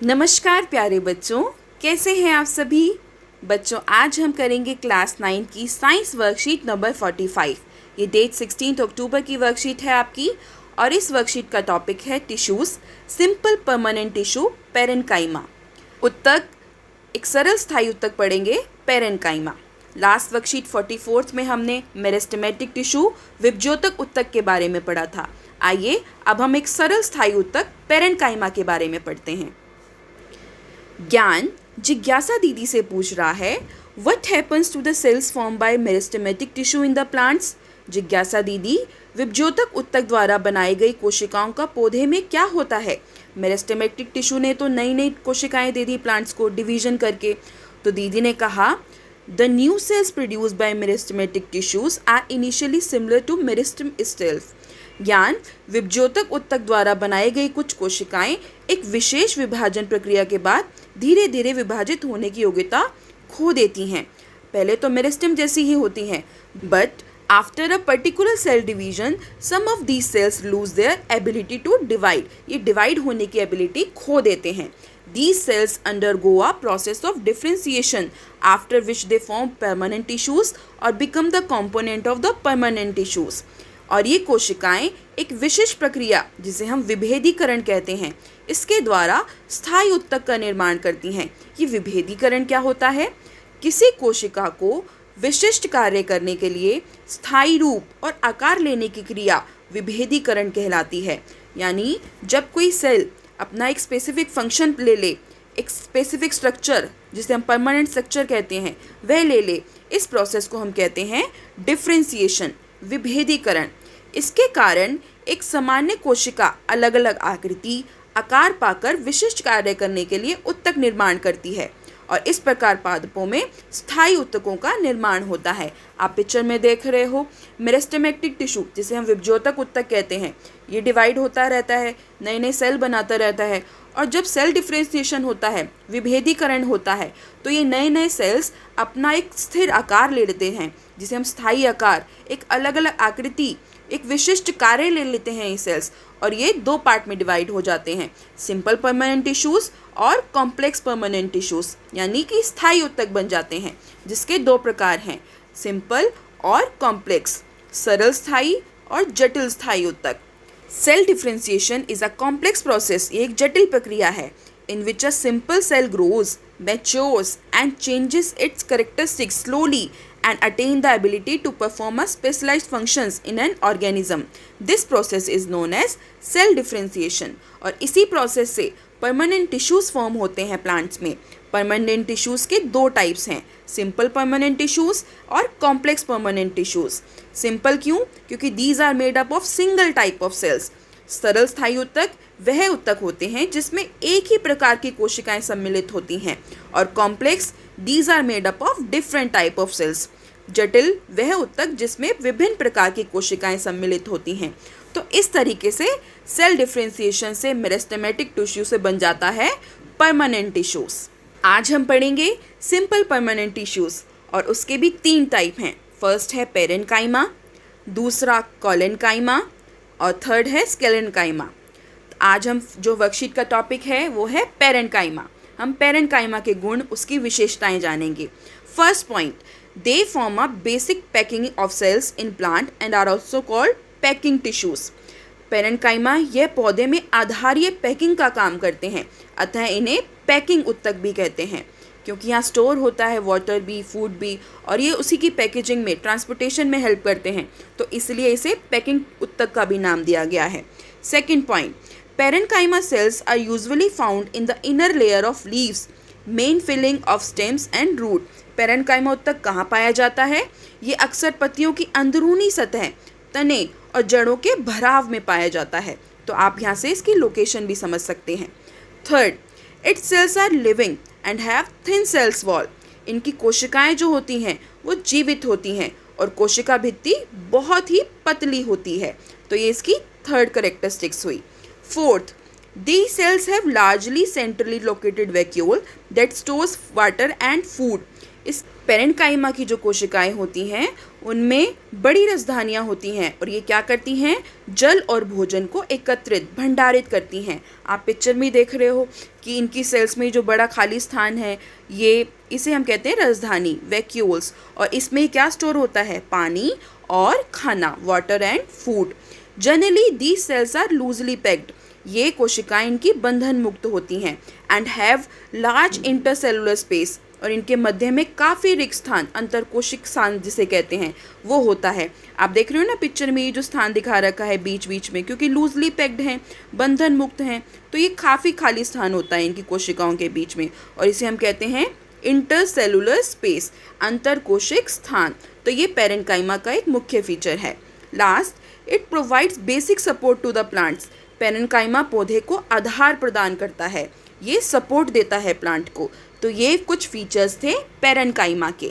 नमस्कार प्यारे बच्चों, कैसे हैं आप सभी बच्चों। आज हम करेंगे क्लास 9 की साइंस वर्कशीट नंबर 45। ये डेट 16 अक्टूबर की वर्कशीट है आपकी और इस वर्कशीट का टॉपिक है tissues, simple permanent tissue, parenchyma. उत्तक, एक सरल स्थायी उत्तक पढ़ेंगे, पेरेन्काइमा। लास्ट वर्कशीट 44 में हमने मेरिस्टेमेटिक टिश्यू, विभज्योतक उत्तक के बारे में पढ़ा था। आइए अब हम एक सरल स्थायी उत्तक पेरेन्काइमा के बारे में पढ़ते हैं। ज्ञान जिज्ञासा दीदी से पूछ रहा है, what happens to the cells form by meristematic tissue in the plants. जिज्ञासा दीदी, विभज्योतक उत्तक द्वारा बनाई गई कोशिकाओं का पौधे में क्या होता है। मेरिस्टेमेटिक टिश्यू ने तो नई नई कोशिकाएं दे दी प्लांट्स को डिवीजन करके। तो दीदी ने कहा, the new cells produced by meristematic tissues are initially similar to meristem itself। ज्ञान, विभज्योतक उत्तक द्वारा बनाई गई कुछ कोशिकाएं एक विशेष विभाजन प्रक्रिया के बाद धीरे धीरे विभाजित होने की योग्यता खो देती हैं। पहले तो मेरिस्टेम जैसी ही होती हैं, but after a particular cell division some of these cells lose their ability to divide. ये डिवाइड होने की एबिलिटी खो देते हैं। These cells undergo a process of differentiation after which they form permanent tissues or become the component of the permanent tissues। और ये कोशिकाएं एक विशिष्ट प्रक्रिया जिसे हम विभेदीकरण कहते हैं, इसके द्वारा स्थायी उत्तक का निर्माण करती हैं। ये विभेदीकरण क्या होता है? किसी कोशिका को विशिष्ट कार्य करने के लिए स्थायी रूप और आकार लेने की क्रिया विभेदीकरण कहलाती है। यानी जब कोई सेल अपना एक स्पेसिफिक फंक्शन ले, एक स्पेसिफिक स्ट्रक्चर जिसे हम परमानेंट स्ट्रक्चर कहते हैं वह ले, इस प्रोसेस को हम कहते हैं डिफरेंशिएशन, विभेदीकरण। इसके कारण एक सामान्य कोशिका अलग अलग आकृति, आकार पाकर विशिष्ट कार्य करने के लिए उत्तक निर्माण करती है और इस प्रकार पादपों में स्थायी उत्तकों का निर्माण होता है। आप पिक्चर में देख रहे हो मेरिस्टेमेटिक टिश्यू जिसे हम विभज्योतक उत्तक कहते हैं, ये डिवाइड होता रहता है, नए नए सेल बनाता रहता है और जब सेल डिफरेंशिएशन होता है, विभेदीकरण होता है, तो ये नए नए सेल्स अपना एक स्थिर आकार ले लेते हैं जिसे हम स्थायी आकार, एक अलग अलग आकृति, एक विशिष्ट कार्य ले लेते हैं ये सेल्स और ये दो पार्ट में डिवाइड हो जाते हैं, सिंपल परमानेंट टिश्यूज और कॉम्प्लेक्स परमानेंट टिश्यूज, यानी कि स्थायी उत्तक बन जाते हैं जिसके दो प्रकार हैं, सिंपल और कॉम्प्लेक्स, सरल स्थायी और जटिल स्थायी उत्तक। Cell differentiation is a complex process, ये एक जटिल प्रक्रिया है, in which a simple cell grows, matures and changes its characteristics slowly and attain the ability to perform a specialized functions in an organism. This process is known as cell differentiation। और इसी process से permanent tissues form होते हैं plants में। Permanent tissues के दो types हैं, simple permanent tissues और कॉम्प्लेक्स परमानेंट टिश्यूज। सिंपल क्यों? क्योंकि these are made up of single type of cells. सरल स्थायी उत्तक वह उत्तक होते हैं जिसमें एक ही प्रकार की कोशिकाएं सम्मिलित होती हैं और complex, these are made up of different type of cells. जटिल वह उत्तक जिसमें विभिन्न प्रकार की कोशिकाएं सम्मिलित होती हैं। तो इस तरीके से सेल डिफरेंशिएशन से मेरिस्टेमेटिक टिश्यू से बन जाता है परमानेंट टिश्यूज। आज हम पढ़ेंगे सिंपल परमानेंट टिश्यूज और उसके भी तीन टाइप हैं। फर्स्ट है पेरेन्काइमा, दूसरा कोलेन्काइमा और थर्ड है स्केलेन्काइमा। आज हम जो वर्कशीट का टॉपिक है वो है पेरेन्काइमा। हम पेरेन्काइमा के गुण, उसकी विशेषताएं जानेंगे। First point, they form a basic packing of cells in plant and are also called packing tissues. Parenchyma यह पौधे में आधारीय पैकिंग का काम करते हैं, अतः इन्हें पैकिंग उत्तक भी कहते हैं क्योंकि यहाँ स्टोर होता है वाटर भी, फूड भी, और ये उसी की पैकेजिंग में, ट्रांसपोर्टेशन में हेल्प करते हैं, तो इसलिए इसे पैकिंग उत्तक का भी नाम दिया गया है। Second point, parenchyma cells are usually found in the inner layer of leaves, main filling of stems and root. Parenchyma उत्तक कहाँ पाया जाता है? ये अक्सर पत्तियों की अंदरूनी सतह, तने और जड़ों के भराव में पाया जाता है, तो आप यहाँ से इसकी लोकेशन भी समझ सकते हैं। Third, its cells are living and have thin cells wall. इनकी कोशिकाएं जो होती हैं वो जीवित होती हैं और कोशिका भित्ति बहुत ही पतली होती है, तो ये इसकी थर्ड करेक्टरिस्टिक्स हुई। Fourth, these cells have largely centrally located vacuole that stores water and food। इस पेरेन्काइमा की जो कोशिकाएं होती हैं उनमें बड़ी राजधानियाँ होती हैं और ये क्या करती हैं, जल और भोजन को एकत्रित भंडारित करती हैं। आप पिक्चर में देख रहे हो कि इनकी सेल्स में जो बड़ा खाली स्थान है, ये इसे हम कहते हैं राजधानी, वैक्यूल्स, और इसमें क्या स्टोर होता है, पानी और खाना, water and food. Generally these cells are loosely packed, ये कोशिकाएं इनकी बंधन मुक्त होती हैं, and have large intercellular space, और इनके मध्य में काफ़ी रिक्त स्थान, अंतरकोशिक स्थान जिसे कहते हैं, वो होता है। आप देख रहे हो ना पिक्चर में, ये जो स्थान दिखा रखा है बीच बीच में, क्योंकि लूजली पैक्ड हैं, बंधन मुक्त हैं, तो ये काफ़ी खाली स्थान होता है इनकी कोशिकाओं के बीच में, और इसे हम कहते हैं इंटरसेलुलर स्पेस, अंतरकोशिक स्थान। तो ये पेरेन्काइमा का एक मुख्य फीचर है। Last, it provides basic support to the plants, parenchyma पौधे को आधार प्रदान करता है, ये सपोर्ट देता है प्लांट को। तो ये कुछ फीचर्स थे पेरेन्काइमा के।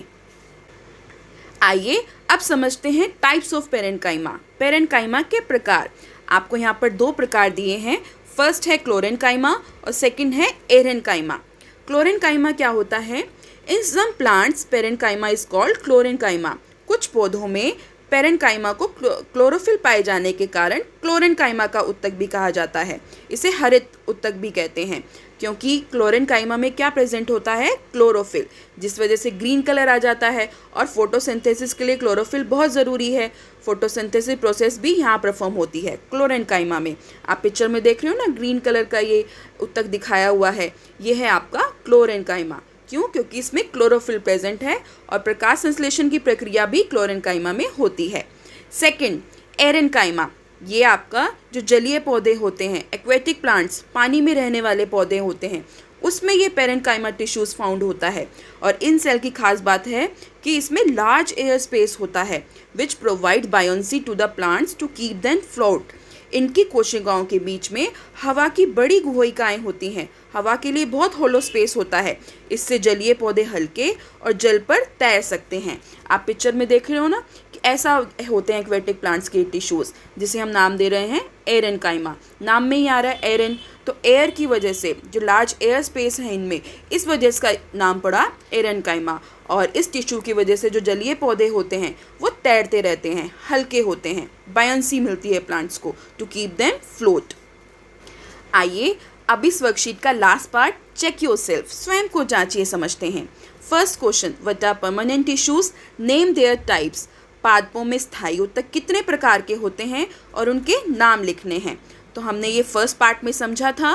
आइए अब समझते हैं टाइप्स ऑफ पेरेन्काइमा, पेरेन्काइमा के प्रकार। आपको यहाँ पर 2 प्रकार दिए हैं, फर्स्ट है क्लोरेन्काइमा और सेकंड है एरेन्काइमा। क्लोरेन्काइमा क्या होता है, in some plants parenchyma is called chlorenchyma. कुछ पौधों में पेरेन्काइमा को क्लोरोफिल पाए जाने के कारण क्लोरेन्काइमा का उत्तक भी कहा जाता है। इसे हरित उत्तक भी कहते हैं, क्योंकि क्लोरेन्काइमा में क्या प्रेजेंट होता है, क्लोरोफिल, जिस वजह से ग्रीन कलर आ जाता है। और फोटोसिंथेसिस के लिए क्लोरोफिल बहुत ज़रूरी है, फोटोसिंथेसिस प्रोसेस भी यहाँ परफॉर्म होती है क्लोरेन्काइमा में। आप पिक्चर में देख रहे हो ना, ग्रीन कलर का ये उत्तक दिखाया हुआ है, ये है आपका क्लोरेन्काइमा। क्यों, क्योंकि इसमें क्लोरोफिल प्रेजेंट है और प्रकाश संश्लेषण की प्रक्रिया भी क्लोरेन्काइमा में होती है। सेकंड, एरेन्काइमा, ये आपका जो जलीय पौधे होते हैं, एक्वेटिक प्लांट्स, पानी में रहने वाले पौधे होते हैं, उसमें ये पेरेन्काइमा टिश्यूज़ फाउंड होता है। और इन सेल की खास बात है कि इसमें लार्ज एयर स्पेस होता है, which provide buoyancy to the plants to keep them float. इनकी कोशिकाओं के बीच में हवा की बड़ी गुहिकाएँ होती हैं, हवा के लिए बहुत होलो स्पेस होता है, इससे जलीय पौधे हल्के और जल पर तैर सकते हैं। आप पिक्चर में देख रहे हो ना कि ऐसा होते हैं एक्वेटिक प्लांट्स के टिश्यूज़, जिसे हम नाम दे रहे हैं एरेन्काइमा। नाम में ही आ रहा है एरेन, तो एयर की वजह से जो लार्ज एयर स्पेस है इनमें, इस वजह से इसका नाम पड़ा एरेन्काइमा। और इस टिश्यू की वजह से जो जलीय पौधे होते हैं वो तैरते रहते हैं, हल्के होते हैं, बायोन्सी मिलती है प्लांट्स को टू कीप देम फ्लोट। आइए अब इस वर्कशीट का लास्ट पार्ट, चेक योरसेल्फ, स्वयं को जांचिए, समझते हैं। First question, what are permanent tissues, name their types. पादपों में स्थायी उत्तक कितने प्रकार के होते हैं और उनके नाम लिखने हैं। तो हमने ये फर्स्ट पार्ट में समझा था।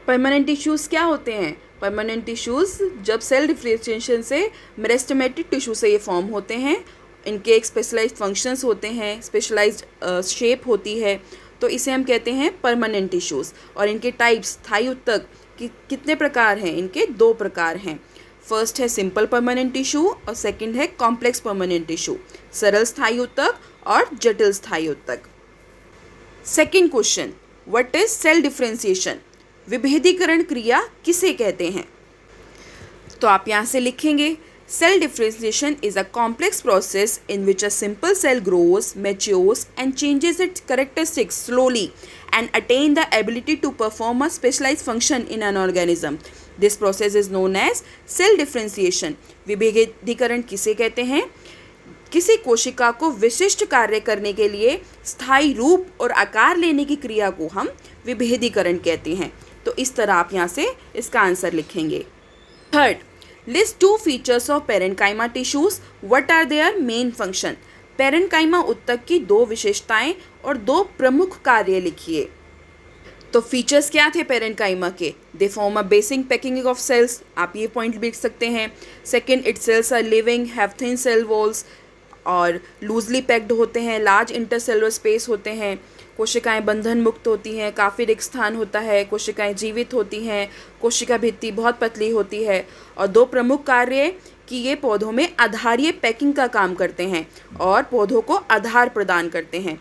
परमानेंट टिश्यूज़ क्या होते हैं, परमानेंट टिश्यूज़ जब सेल डिफरेंशिएशन से मेरिस्टेमेटिक टिश्यू से ये फॉर्म होते हैं, इनके एक स्पेशलाइज्ड फंक्शंस होते हैं, स्पेशलाइज्ड शेप होती है, तो इसे हम कहते हैं परमानेंट टिश्यूज़। और इनके टाइप्स, स्थायी उत्तक कितने प्रकार हैं, इनके 2 प्रकार हैं। फर्स्ट है सिंपल परमानेंट टिश्यू और सेकंड है कॉम्प्लेक्स परमानेंट टिश्यू, सरल स्थायी उत्तक और जटिल स्थायी उत्तक। Second question, what is cell differentiation, विभेदीकरण क्रिया किसे कहते हैं। तो आप यहाँ से लिखेंगे, cell differentiation is a complex process in which a simple cell grows, matures and changes its characteristics slowly and attain the ability to perform a specialized function in an organism. This process is known as cell differentiation. विभेदीकरण किसे कहते हैं, किसी कोशिका को विशिष्ट कार्य करने के लिए स्थायी रूप और आकार लेने की क्रिया को हम विभेदीकरण कहते हैं। तो इस तरह आप यहाँ से इसका आंसर लिखेंगे। Third, List 2 features of parenchyma tissues. What are their main function? Parenchyma उत्तक की 2 विशेषताएं और 2 प्रमुख कार्य लिखिए। तो फीचर्स क्या थे पेरेन्काइमा के, they form a basic packing of cells, आप ये पॉइंट लिख सकते हैं। Second, it cells are living, have thin cell walls और लूजली पैक्ड होते हैं, लार्ज इंटरसेलुलर स्पेस होते हैं, कोशिकाएं बंधन मुक्त होती हैं, काफ़ी रिक्त स्थान होता है, कोशिकाएं जीवित होती हैं, कोशिका भित्ति बहुत पतली होती है। और 2 प्रमुख कार्य कि ये पौधों में आधारीय पैकिंग का काम करते हैं और पौधों को आधार प्रदान करते हैं।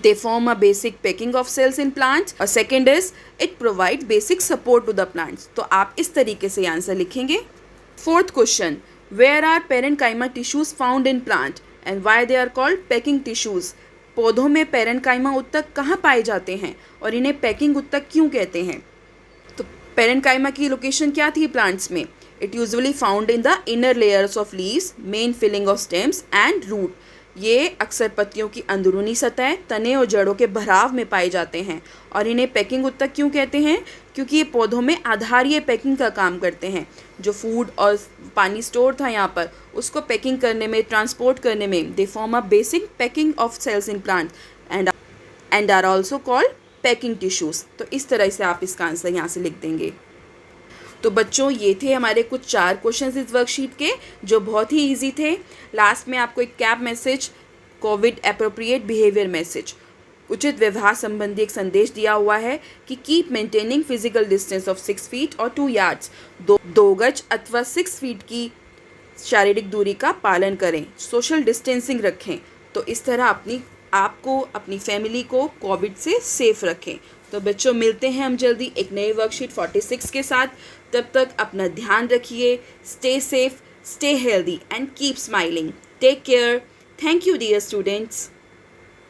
They form a basic packing of cells in plants. और second is it provide basic support to the plants. तो आप इस तरीके से आंसर लिखेंगे। Fourth question, where are parenchyma tissues found in plant and why they are called packing tissues. पौधों में parenchyma उत्तक कहाँ पाए जाते हैं और इन्हें पैकिंग उत्तक क्यों कहते हैं। तो पेरेन्काइमा की लोकेशन क्या थी प्लांट्स में, it usually found in the inner layers of leaves, main filling of stems and root. ये अक्सर पत्तियों की अंदरूनी सतह, तने और जड़ों के भराव में पाए जाते हैं। और इन्हें पैकिंग उत्तक क्यों कहते हैं? क्योंकि ये पौधों में आधारीय पैकिंग का काम करते हैं। जो फूड और पानी स्टोर था यहाँ पर, उसको पैकिंग करने में, ट्रांसपोर्ट करने में, they form a basic packing of cells in plant and are also called packing tissues. तो इस तरह से आप इसका आंसर यहाँ से लिख देंगे। तो बच्चों, ये थे हमारे कुछ 4 क्वेश्चंस इस वर्कशीट के, जो बहुत ही इजी थे। लास्ट में आपको एक cap message, Covid appropriate behaviour message, उचित व्यवहार संबंधी एक संदेश दिया हुआ है कि keep maintaining physical distance of 6 feet और 2 यार्ड्स, 2 गज अथवा 6 फीट की शारीरिक दूरी का पालन करें, सोशल डिस्टेंसिंग रखें। तो इस तरह आपको अपनी फैमिली को कोविड से सेफ रखें। तो बच्चों, मिलते हैं हम जल्दी एक नई वर्कशीट 46 के साथ। तब तक अपना ध्यान रखिए। Stay safe, stay healthy and keep smiling. Take care. Thank you dear students.